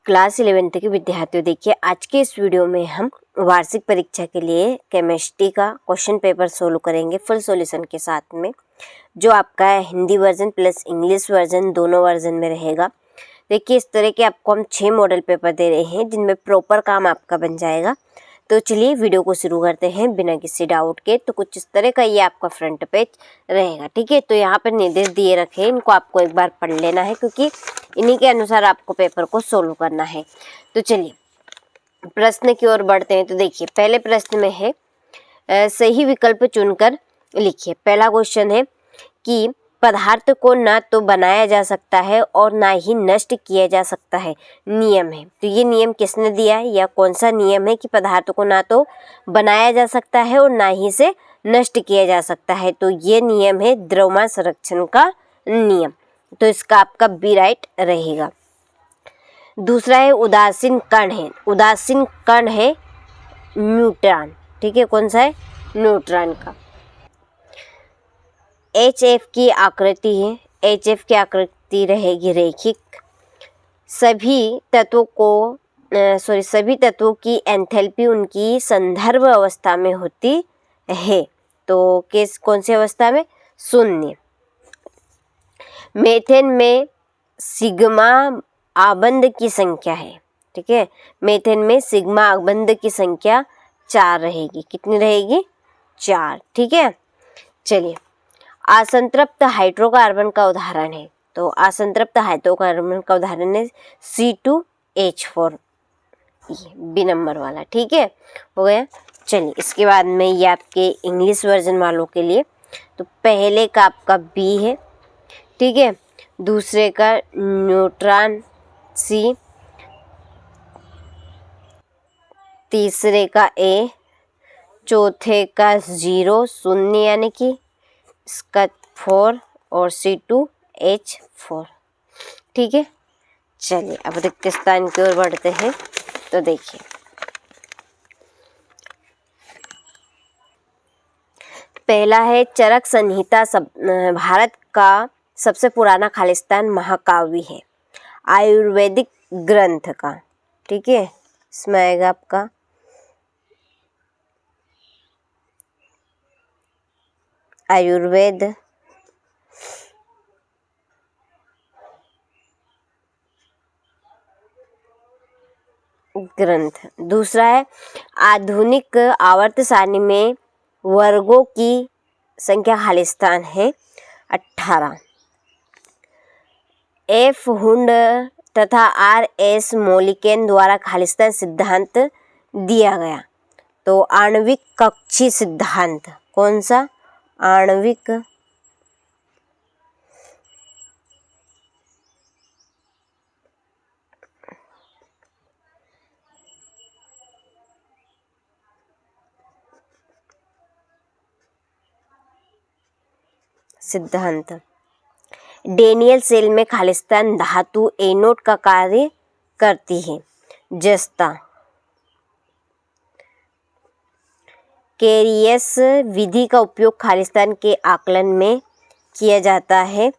Class 11th के विद्यार्थियों, देखिए आज के इस वीडियो में हम वार्षिक परीक्षा के लिए केमिस्ट्री का क्वेश्चन पेपर सोल्व करेंगे फुल सॉल्यूशन के साथ में, जो आपका Hindi version plus English version दोनों वर्जन में रहेगा। देखिए इस तरह के आपको हम 6 मॉडल पेपर दे रहे हैं जिनमें प्रॉपर काम आपका बन जाएगा। तो चलिए वीडियो को शुरू करते हैं बिना किसी डाउट के। तो कुछ इस तरह का ये आपका फ्रंट पेज रहेगा, ठीक है। तो यहाँ पर निर्देश दिए रखे हैं, इनको आपको एक बार पढ़ लेना है क्योंकि इन्हीं के अनुसार आपको पेपर को सोल्व करना है। तो चलिए प्रश्न की ओर बढ़ते हैं। तो देखिए पहले प्रश्न में है सही विकल्प चुनकर लिखिए। पहला क्वेश्चन है कि पदार्थ को ना तो बनाया जा सकता है और ना ही नष्ट किया जा सकता है, नियम है। तो ये नियम किसने दिया है या कौन सा नियम है कि पदार्थ को ना तो बनाया जा सकता है और ना ही से नष्ट किया जा सकता है? तो ये नियम है द्रव्यमान संरक्षण का नियम। तो इसका आपका बी राइट रहेगा। दूसरा है उदासीन कण है। उदासीन कण है न्यूट्रॉन, ठीक है। कौन सा है? न्यूट्रॉन का। HF की आकृति है, HF की आकृति रहेगी रेखिक। सभी तत्वों की एंथैल्पी उनकी संदर्भ अवस्था में होती है। तो कौन सी अवस्था में? शून्य। मेथेन में सिग्मा आबंध की संख्या है, ठीक है। मेथेन में सिग्मा आबंध की संख्या 4 रहेगी। कितनी रहेगी? 4, ठीक है। चलिए असंतृप्त हाइड्रोकार्बन का उदाहरण है। तो असंतृप्त हाइड्रोकार्बन का उदाहरण है C2H4, ये बी नंबर वाला, ठीक है। हो गया। चलिए इसके बाद में ये आपके इंग्लिश वर्जन वालों के लिए, तो पहले का आपका बी है, ठीक है। दूसरे का न्यूट्रॉन C, तीसरे का A, चौथे का 0 शून्य यानी कि इसका 4 और C2H4, ठीक है। चलिए अब रिक्त स्थान की ओर बढ़ते हैं। तो देखिए पहला है चरक संहिता भारत का सबसे पुराना खालिस्तान महाकाव्य है, आयुर्वेदिक ग्रंथ का, ठीक है। इसमें आएगा आपका आयुर्वेद ग्रंथ। दूसरा है आधुनिक आवर्त सारणी में वर्गों की संख्या खालिस्तान है 18। F हुंड तथा RS मोलिकेन द्वारा खालिस्तान सिद्धांत दिया गया। तो आणविक कक्षीय सिद्धांत, कौन सा? आणविक सिद्धांत। डेनियल सेल में खालिस्तान धातु एनोड का कार्य करती है। जस्ता कैरियस विधि का उपयोग खालिस्तान के आकलन में किया जाता है।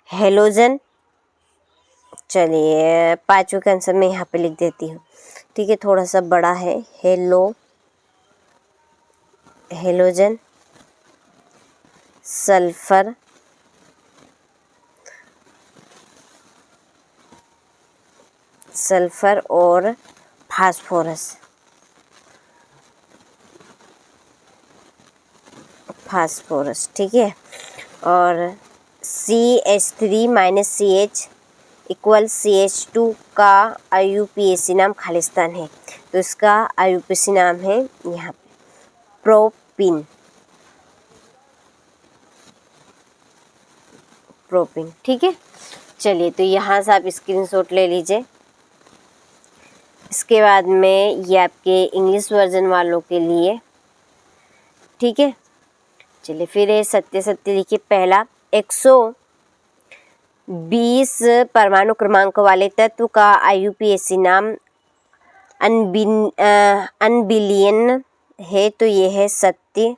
हेलोजन, चलिए पांचवें का आंसर मैं यहाँ पे लिख देती हूँ, ठीक है। थोड़ा सा बड़ा है। हेलोजन, सल्फर, और फास्फोरस, ठीक है। और CH3 - CH = CH2 का IUPAC नाम खालिस्तान है। तो इसका IUPAC नाम है यहाँ पे प्रोपिन, ठीक है। चलिए तो यहाँ से आप स्क्रीनशॉट ले लीजिए। इसके बाद में ये आपके इंग्लिश वर्जन वालों के लिए, ठीक है। चलिए फिर है सत्य लिखिए। पहला 120 परमाणु क्रमांक वाले तत्व का IUPAC नाम अनबिलियन है। तो ये है सत्य।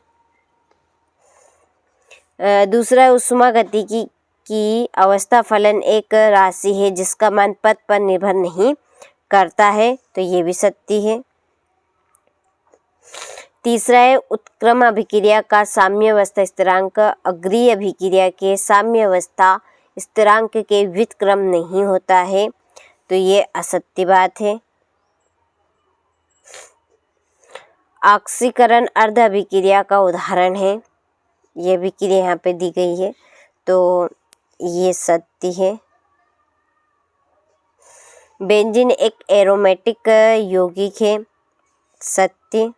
दूसरा उष्मा गतिकी की अवस्था फलन एक राशि है जिसका मान पद पर निर्भर नहीं करता है, तो ये भी सत्य है। तीसरा है उत्क्रम अभिक्रिया का साम्यावस्था स्थिरांक अग्रीय अभिक्रिया के साम्यावस्था स्थिरांक के व्युत्क्रम नहीं होता है, तो ये असत्य बात है। ऑक्सीकरण अर्ध अभिक्रिया का उदाहरण है, यह अभिक्रिया यहाँ पे दी गई है, तो ये सत्य है। बेंजीन एक एरोमेटिक यौगिक है, सत्य।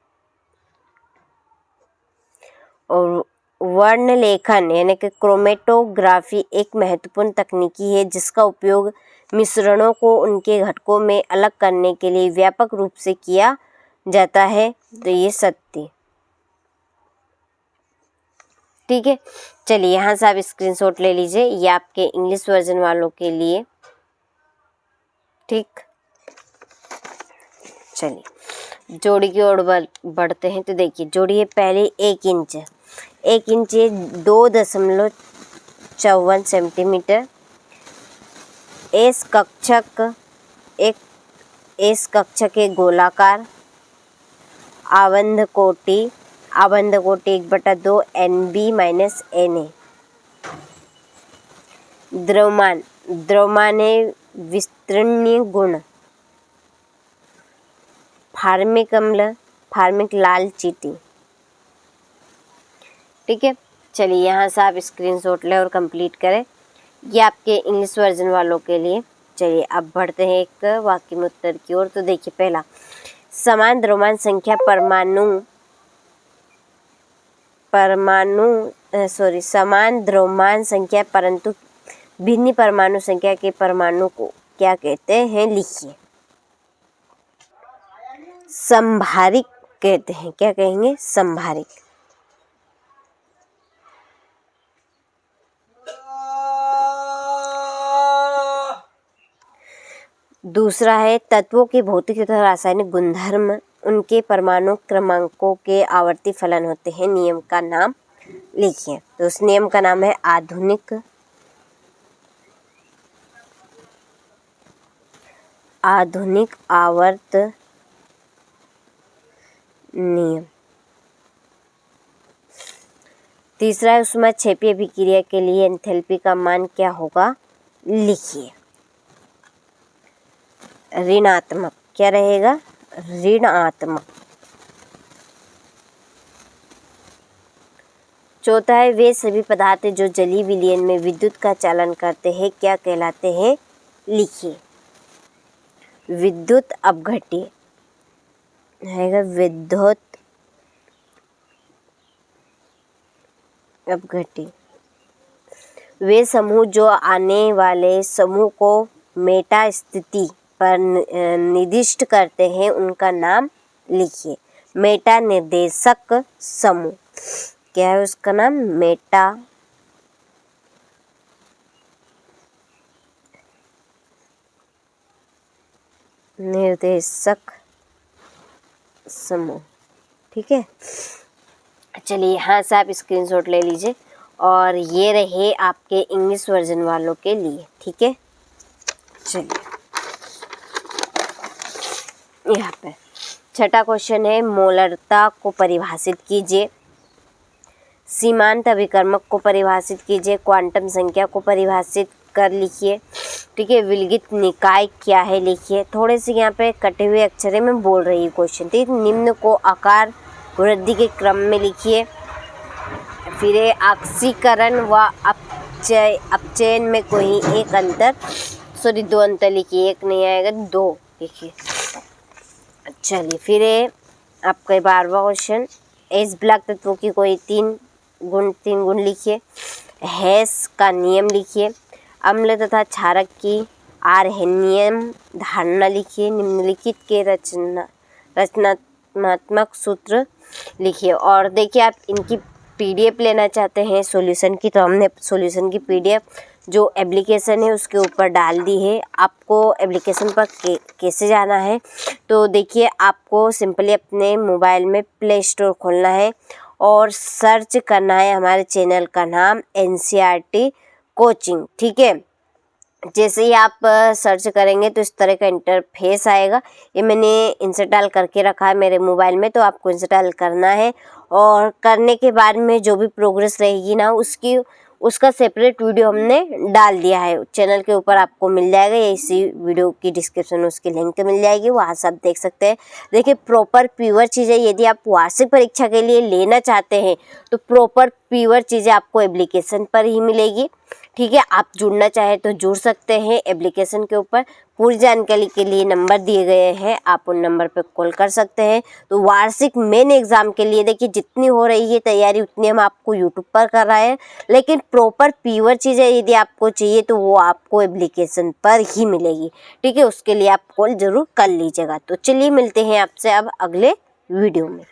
और वर्ण लेखन यानी कि क्रोमेटोग्राफी एक महत्वपूर्ण तकनीकी है जिसका उपयोग मिश्रणों को उनके घटकों में अलग करने के लिए व्यापक रूप से किया जाता है, तो ये सत्य। ठीक है, चलिए यहाँ से आप स्क्रीनशॉट ले लीजिए, ये आपके इंग्लिश वर्जन वालों के लिए। ठीक, चलिए जोड़ी की ओर बढ़ते हैं। तो देखिए जोड़ी है पहले 1 इंच, 1 इंच 2.54 सेंटीमीटर। एस कक्षक के गोलाकार आबंध कोटि 1/2 NB - NA। द्रव्यमान है विस्तीर्णीय गुण, फार्मिक अम्ल, फार्मिक लाल चीटी। ठीक है, चलिए यहाँ से आप स्क्रीनशॉट लें और कंप्लीट करें, ये आपके इंग्लिश वर्जन वालों के लिए। चलिए अब बढ़ते हैं एक वाक्य में उत्तर की ओर। तो देखिए पहला, समान द्रव्यमान संख्या समान द्रव्यमान संख्या परंतु भिन्न परमाणु संख्या के परमाणु को क्या कहते हैं, लिखिए। संभारिक कहते हैं, क्या कहेंगे, संभारिक। दूसरा है तत्वों के भौतिक तथा रासायनिक गुणधर्म उनके परमाणु क्रमांकों के आवर्ती फलन होते हैं, नियम का नाम लिखिए। तो उस नियम का नाम है आधुनिक आवर्त नियम। तीसरा है ऊष्माक्षेपी अभिक्रिया के लिए एंथैल्पी का मान क्या होगा, लिखिए। ऋणात्मक, क्या रहेगा, ऋणात्मक। चौथा है वे सभी पदार्थ जो जलीय विलयन में विद्युत का चालन करते हैं क्या कहलाते हैं, लिखिए। विद्युत अपघट्य रहेगा, विद्युत अपघट्य। वे समूह जो आने वाले समूह को मेटा स्थिति पर निर्दिष्ट करते हैं उनका नाम लिखिए। मेटा निर्देशक समूह, क्या है उसका नाम, मेटा निर्देशक समूह। ठीक है, चलिए यहाँ से आप स्क्रीनशॉट ले लीजिए और ये रहे आपके इंग्लिश वर्जन वालों के लिए। ठीक है, चलिए यहाँ पे छठा क्वेश्चन है, मोलरता को परिभाषित कीजिए, सीमांत अभिकर्मक को परिभाषित कीजिए, क्वांटम संख्या को परिभाषित कर लिखिए। ठीक है, विलगित निकाय क्या है, लिखिए। थोड़े से यहाँ पे कटे हुए अक्षरे में बोल रही है क्वेश्चन। ठीक, निम्न को आकार वृद्धि के क्रम में लिखिए। फिर ऑक्सीकरण व अपचयन में कोई एक अंतर, सॉरी 2 अंतर लिखिए, एक नहीं आएगा 2 लिखिए। चलिए फिर आपका 12वां क्वेश्चन, एस ब्लॉक तत्वों की कोई 3 गुण लिखिए। हेस का नियम लिखिए। अम्ल तथा क्षारक की आर्हेनियम धारणा लिखिए। निम्नलिखित के रचनात्मक सूत्र लिखिए। और देखिए आप इनकी PDF लेना चाहते हैं सॉल्यूशन की, तो हमने सॉल्यूशन की PDF जो एप्लीकेशन है उसके ऊपर डाल दी है। आपको एप्लीकेशन पर कैसे जाना है, तो देखिए आपको सिंपली अपने मोबाइल में प्ले स्टोर खोलना है और सर्च करना है हमारे चैनल का नाम NCERT कोचिंग। ठीक है, जैसे ही आप सर्च करेंगे तो इस तरह का इंटरफेस आएगा। ये मैंने इंस्टॉल करके रखा है मेरे मोबाइल में, तो आपको इंस्टॉल करना है। और करने के बाद में जो भी प्रोग्रेस रहेगी ना उसका सेपरेट वीडियो हमने डाल दिया है चैनल के ऊपर, आपको मिल जाएगा। या इसी वीडियो की डिस्क्रिप्शन में उसकी लिंक मिल जाएगी, वहाँ से आप देख सकते हैं। देखिए प्रॉपर प्योर चीज़ें यदि आप वार्षिक परीक्षा के लिए लेना चाहते हैं तो प्रॉपर प्योर चीज़ें आपको एप्लीकेशन पर ही मिलेगी। ठीक है, आप जुड़ना चाहे तो जुड़ सकते हैं एप्लीकेशन के ऊपर। पूरी जानकारी के लिए नंबर दिए गए हैं, आप उन नंबर पर कॉल कर सकते हैं। तो वार्षिक मेन एग्ज़ाम के लिए देखिए जितनी हो रही है तैयारी उतनी हम आपको यूट्यूब पर कर रहे हैं, लेकिन प्रॉपर प्योर चीज़ें यदि आपको चाहिए तो वो आपको एप्लीकेशन पर ही मिलेगी। ठीक है, उसके लिए आप कॉल ज़रूर कर लीजिएगा। तो चलिए मिलते हैं आपसे अब अगले वीडियो में।